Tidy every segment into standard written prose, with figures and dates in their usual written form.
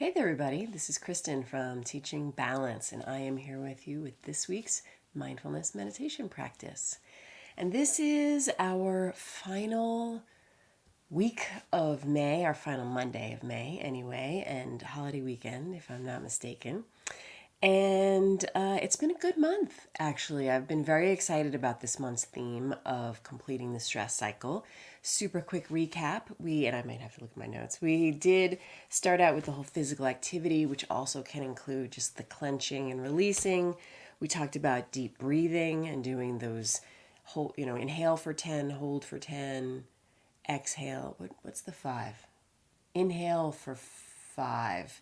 Hey there, everybody. This is Kristin from Teaching Balance, and I am here with you with this week's mindfulness meditation practice. And this is our final week of May, our final Monday of May, anyway, and holiday weekend, if I'm not mistaken. And it's been a good month, actually. I've been very excited about this month's theme of completing the stress cycle. Super quick recap. And I might have to look at my notes. We did start out with the whole physical activity, which also can include just the clenching and releasing. We talked about deep breathing and doing those inhale for 10, hold for 10, exhale. What's the 5? Inhale for 5.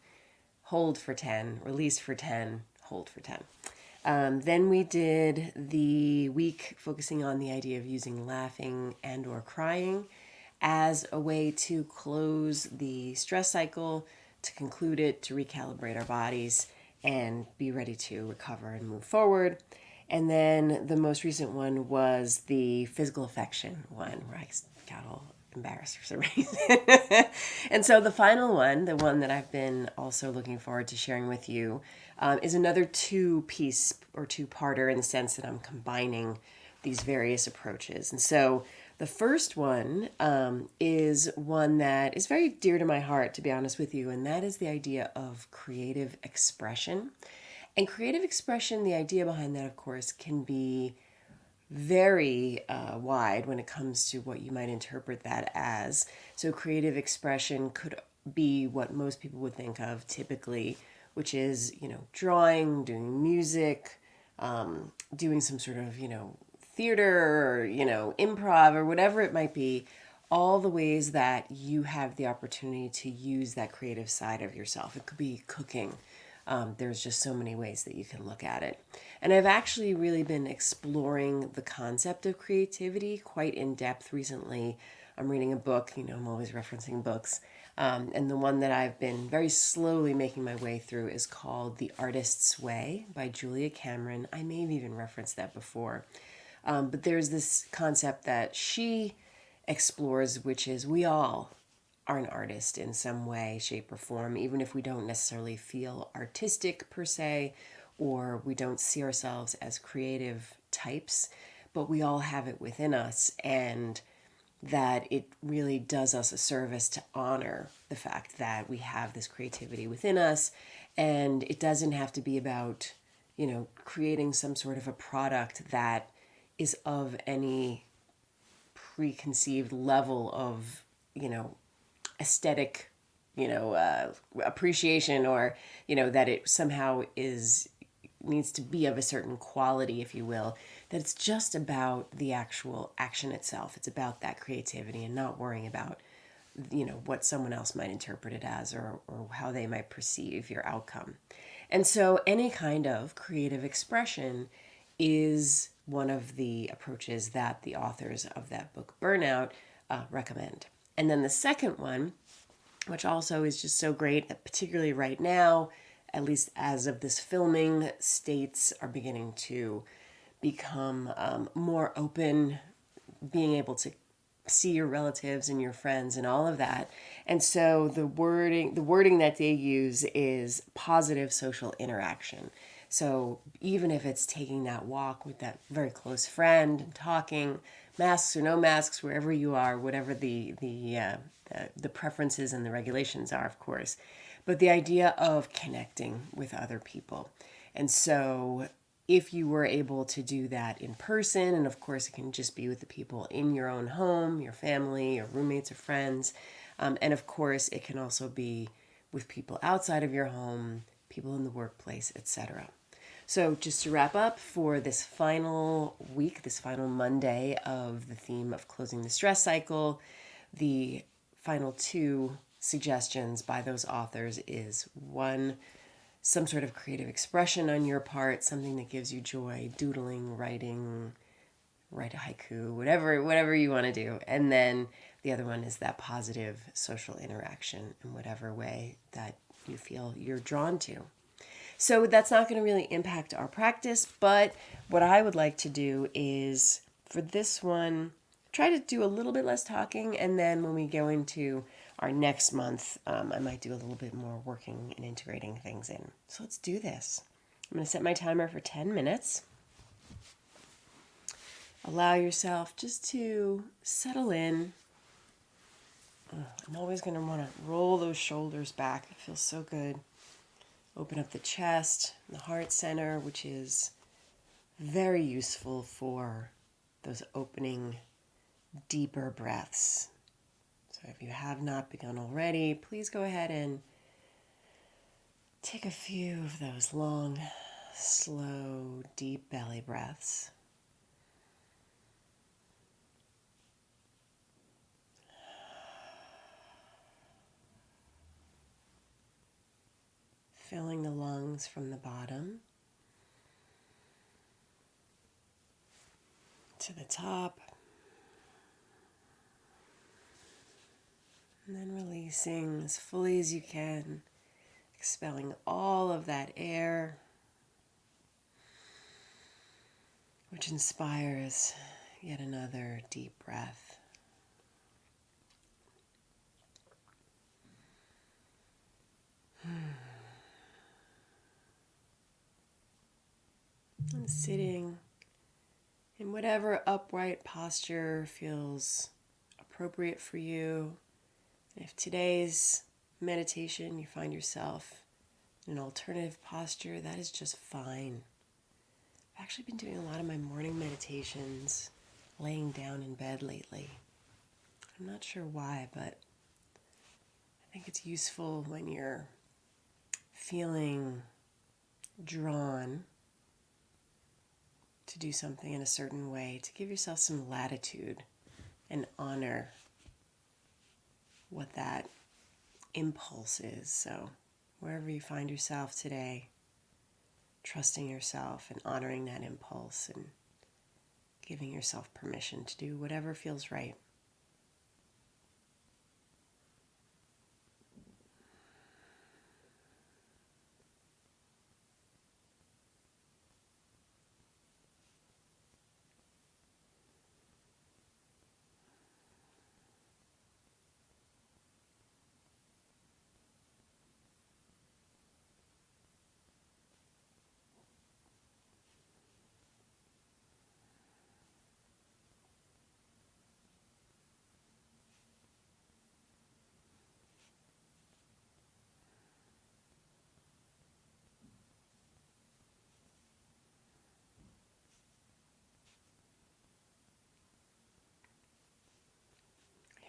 Hold for 10, release for 10, hold for 10. Then we did the week focusing on the idea of using laughing and or crying as a way to close the stress cycle, to conclude it, to recalibrate our bodies, and be ready to recover and move forward. And then the most recent one was the physical affection one, where I got all embarrassed for some reason. And so the final one, the one that I've been also looking forward to sharing with you, is another two-piece or two-parter in the sense that I'm combining these various approaches. And so the first one is one that is very dear to my heart, to be honest with you, and that is the idea of creative expression. And creative expression, the idea behind that, of course, can be very wide when it comes to what you might interpret that as. So creative expression could be what most people would think of typically, which is, drawing, doing music, doing some sort of, theater or, improv or whatever it might be, all the ways that you have the opportunity to use that creative side of yourself. It could be cooking. There's just so many ways that you can look at it. And I've actually really been exploring the concept of creativity quite in depth recently. I'm reading a book, I'm always referencing books. And the one that I've been very slowly making my way through is called The Artist's Way by Julia Cameron. I may have even referenced that before. But there's this concept that she explores, which is we all are an artist in some way, shape, or form, even if we don't necessarily feel artistic per se, or we don't see ourselves as creative types, but we all have it within us, and that it really does us a service to honor the fact that we have this creativity within us, and it doesn't have to be about, creating some sort of a product that is of any preconceived level of, aesthetic, appreciation, or, that it somehow needs to be of a certain quality, if you will, that it's just about the actual action itself. It's about that creativity and not worrying about, what someone else might interpret it as, or how they might perceive your outcome. And so any kind of creative expression is one of the approaches that the authors of that book, Burnout, recommend. And then the second one, which also is just so great, particularly right now, at least as of this filming, states are beginning to become more open, being able to see your relatives and your friends and all of that. And so the wording that they use is positive social interaction. So even if it's taking that walk with that very close friend and talking, masks or no masks, wherever you are, whatever the preferences and the regulations are, of course, but the idea of connecting with other people. And so if you were able to do that in person, and of course it can just be with the people in your own home, your family, your roommates or friends, and of course it can also be with people outside of your home, people in the workplace, etc. So just to wrap up for this final week, this final Monday of the theme of closing the stress cycle, the final two suggestions by those authors is one, some sort of creative expression on your part, something that gives you joy, doodling, writing, write a haiku, whatever you want to do. And then the other one is that positive social interaction in whatever way that you feel you're drawn to. So that's not going to really impact our practice, but what I would like to do is, for this one, try to do a little bit less talking, and then when we go into our next month, I might do a little bit more working and integrating things in. So let's do this. I'm going to set my timer for 10 minutes. Allow yourself just to settle in. I'm always going to want to roll those shoulders back. It feels so good. Open up the chest, the heart center, which is very useful for those opening, deeper breaths. So if you have not begun already, please go ahead and take a few of those long, slow, deep belly breaths. Filling the lungs from the bottom to the top. And then releasing as fully as you can, expelling all of that air, which inspires yet another deep breath. And sitting in whatever upright posture feels appropriate for you. If today's meditation you find yourself in an alternative posture, that is just fine. I've actually been doing a lot of my morning meditations laying down in bed lately. I'm not sure why, but I think it's useful when you're feeling drawn to do something in a certain way, to give yourself some latitude and honor what that impulse is. So wherever you find yourself today, trusting yourself and honoring that impulse and giving yourself permission to do whatever feels right.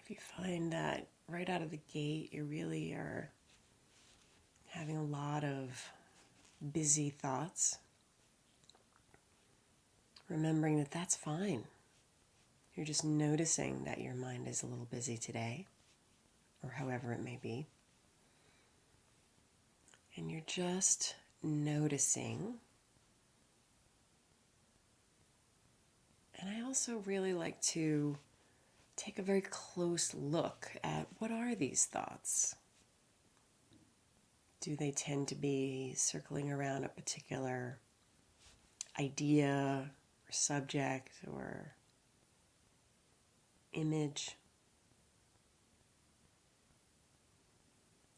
If you find that right out of the gate you really are having a lot of busy thoughts, remembering that that's fine. You're just noticing that your mind is a little busy today, or however it may be. And you're just noticing. And I also really like to take a very close look at what are these thoughts. Do they tend to be circling around a particular idea or subject or image?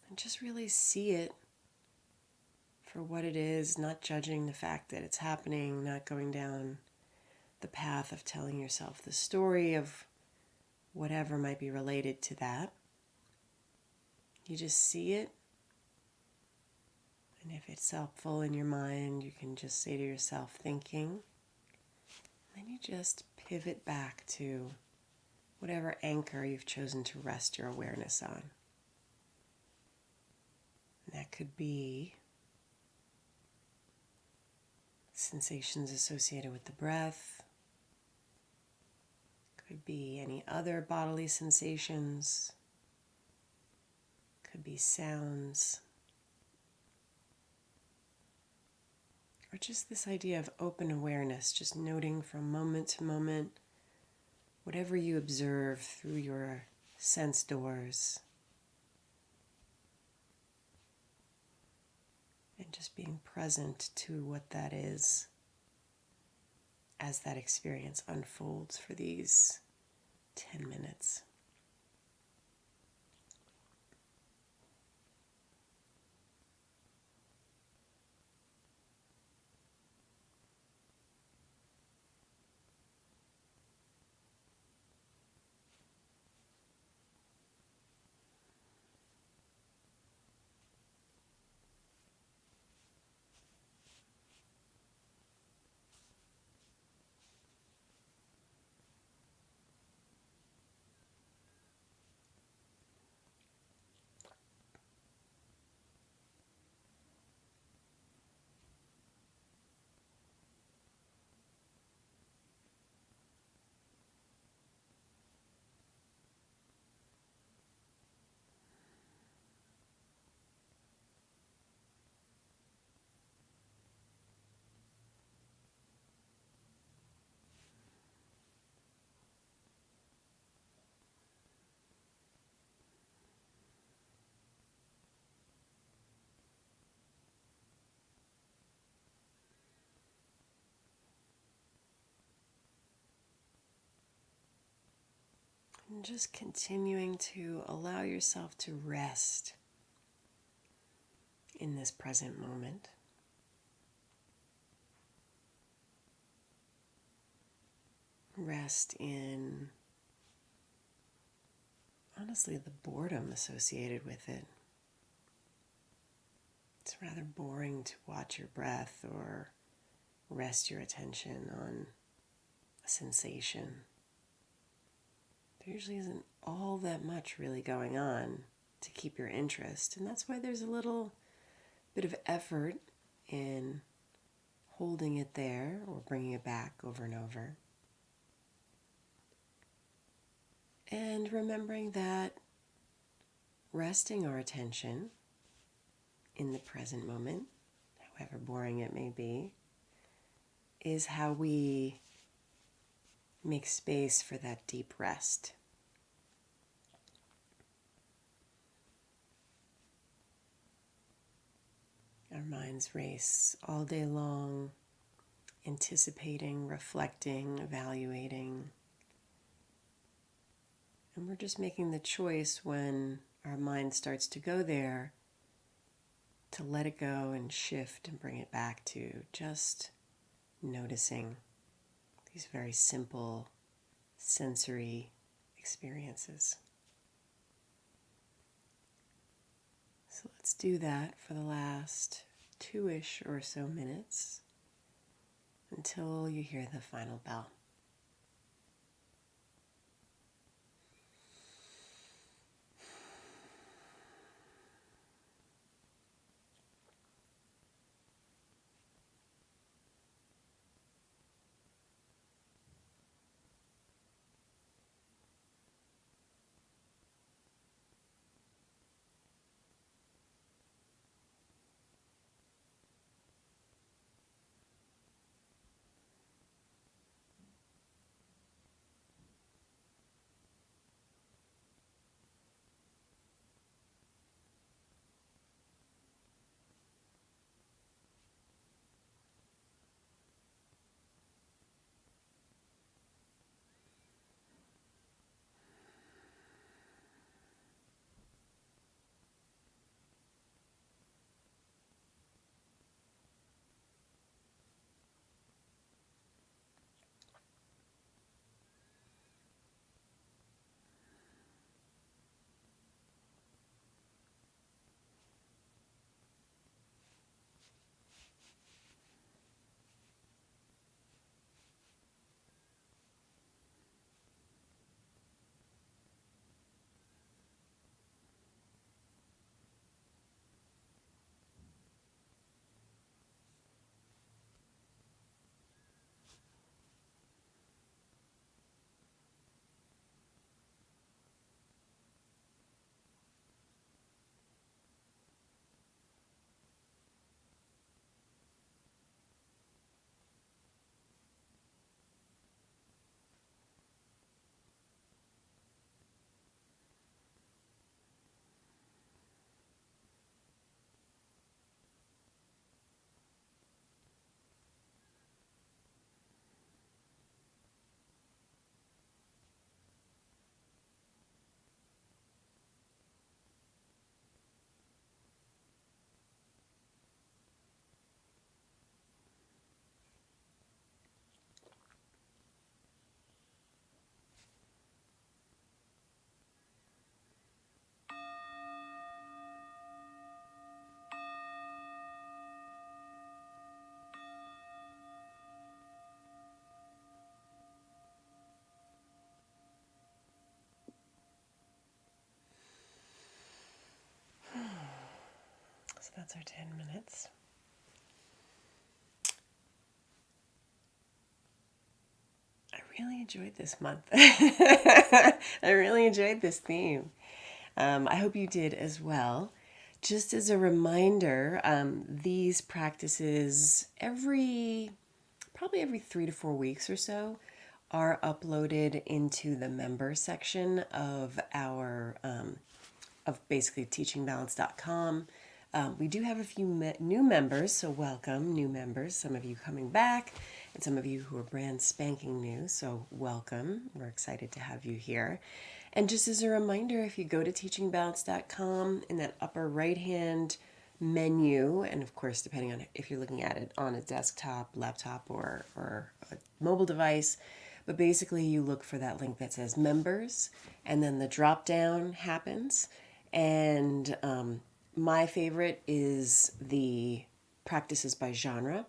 And just really see it for what it is, not judging the fact that it's happening, not going down the path of telling yourself the story of whatever might be related to that. You just see it. And if it's helpful in your mind, you can just say to yourself, thinking. Then you just pivot back to whatever anchor you've chosen to rest your awareness on. And that could be sensations associated with the breath. Could be any other bodily sensations. Could be sounds. Or just this idea of open awareness, just noting from moment to moment whatever you observe through your sense doors. And just being present to what that is as that experience unfolds for these 10 minutes. And just continuing to allow yourself to rest in this present moment. Rest in, honestly, the boredom associated with it. It's rather boring to watch your breath or rest your attention on a sensation. There usually isn't all that much really going on to keep your interest, and that's why there's a little bit of effort in holding it there or bringing it back over and over. And remembering that resting our attention in the present moment, however boring it may be, is how we make space for that deep rest. Our minds race all day long, anticipating, reflecting, evaluating. And we're just making the choice when our mind starts to go there to let it go and shift and bring it back to just noticing these very simple sensory experiences. So let's do that for the last 2-ish or so minutes until you hear the final bell. that's our 10 minutes. I really enjoyed this month. I really enjoyed this theme. I hope you did as well. Just as a reminder, these practices probably every 3 to 4 weeks or so are uploaded into the member section of our of basically teachingbalance.com. We do have a few new members, so welcome new members. Some of you coming back and some of you who are brand spanking new, so welcome. We're excited to have you here. And just as a reminder, if you go to teachingbalance.com, in that upper right hand menu, and of course depending on if you're looking at it on a desktop, laptop, or a mobile device, but basically you look for that link that says members, and then the drop down happens. And my favorite is the practices by genre,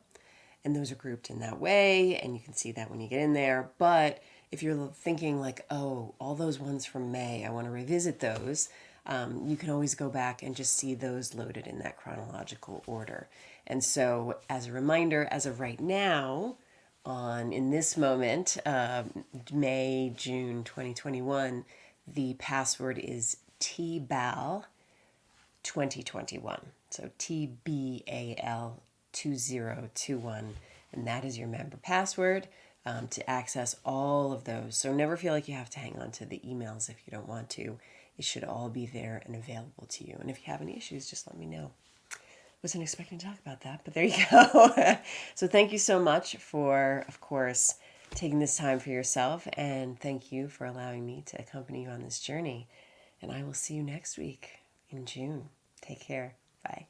and those are grouped in that way, and you can see that when you get in there. But if you're thinking like, oh, all those ones from May, I want to revisit those, you can always go back and just see those loaded in that chronological order. And so as a reminder, as of right now, in this moment, May, June 2021, the password is TBAL 2021. So TBAL 2021. And that is your member password to access all of those. So never feel like you have to hang on to the emails if you don't want to. It should all be there and available to you. And if you have any issues, just let me know. Wasn't expecting to talk about that, but there you go. So thank you so much for, of course, taking this time for yourself. And thank you for allowing me to accompany you on this journey. And I will see you next week in June. Take care. Bye.